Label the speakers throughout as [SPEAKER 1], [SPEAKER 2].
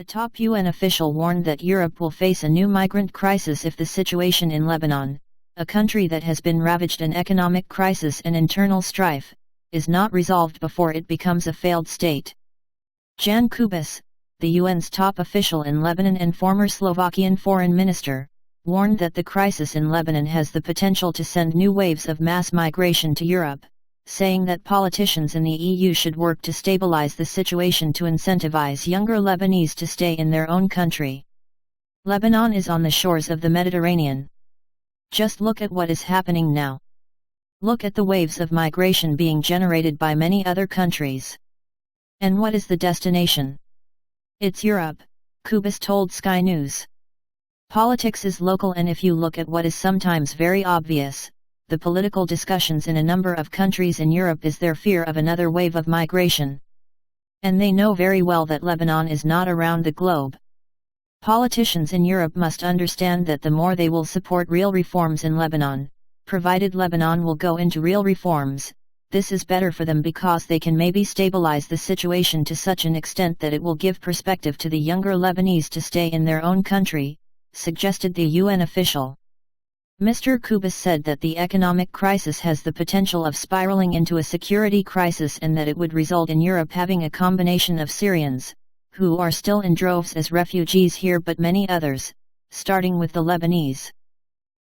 [SPEAKER 1] A top UN official warned that Europe will face a new migrant crisis if the situation in Lebanon, a country that has been ravaged in economic crisis and internal strife, is not resolved before it becomes a failed state. Jan Kubis, the UN's top official in Lebanon and former Slovakian foreign minister, warned that the crisis in Lebanon has the potential to send new waves of mass migration to Europe, saying that politicians in the EU should work to stabilize the situation to incentivize younger Lebanese to stay in their own country. Lebanon is on the shores of the Mediterranean. Just look at what is happening now. Look at the waves of migration being generated by many other countries. And what is the destination? It's Europe, Kubis told Sky News. Politics is local, and if you look at what is sometimes very obvious, the political discussions in a number of countries in Europe is their fear of another wave of migration. And they know very well that Lebanon is not around the globe. Politicians in Europe must understand that the more they will support real reforms in Lebanon, provided Lebanon will go into real reforms, this is better for them because they can maybe stabilize the situation to such an extent that it will give perspective to the younger Lebanese to stay in their own country, suggested the UN official. Mr. Kubis said that the economic crisis has the potential of spiraling into a security crisis and that it would result in Europe having a combination of Syrians, who are still in droves as refugees here, but many others, starting with the Lebanese.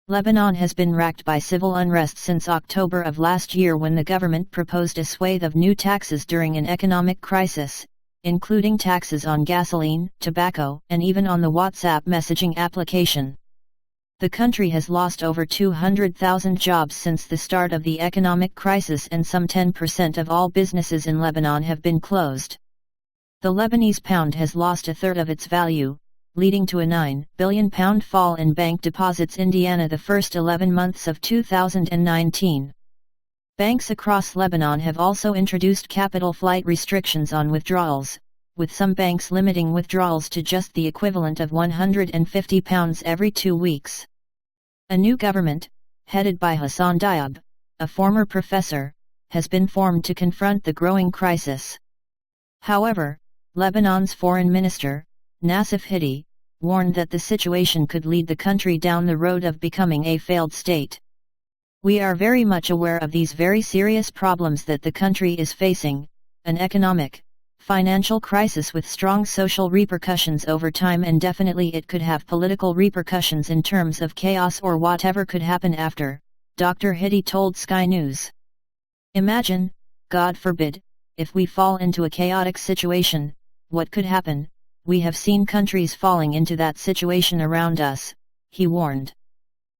[SPEAKER 1] Lebanon has been racked by civil unrest since October of last year, when the government proposed a swathe of new taxes during an economic crisis, including taxes on gasoline, tobacco, and even on the WhatsApp messaging application. The country has lost over 200,000 jobs since the start of the economic crisis, and some 10% of all businesses in Lebanon have been closed. The Lebanese pound has lost a third of its value, leading to a £9 billion fall in bank deposits in the first 11 months of 2019. Banks across Lebanon have also introduced capital flight restrictions on withdrawals, with some banks limiting withdrawals to just the equivalent of £150 every 2 weeks. A new government, headed by Hassan Diab, a former professor, has been formed to confront the growing crisis. However, Lebanon's foreign minister, Nassif Hidi, warned that the situation could lead the country down the road of becoming a failed state. We are very much aware of these very serious problems that the country is facing, an economic, financial crisis with strong social repercussions over time, and definitely it could have political repercussions in terms of chaos or whatever could happen after, Dr. Hidi told Sky News. Imagine, God forbid, if we fall into a chaotic situation, what could happen? We have seen countries falling into that situation around us, he warned.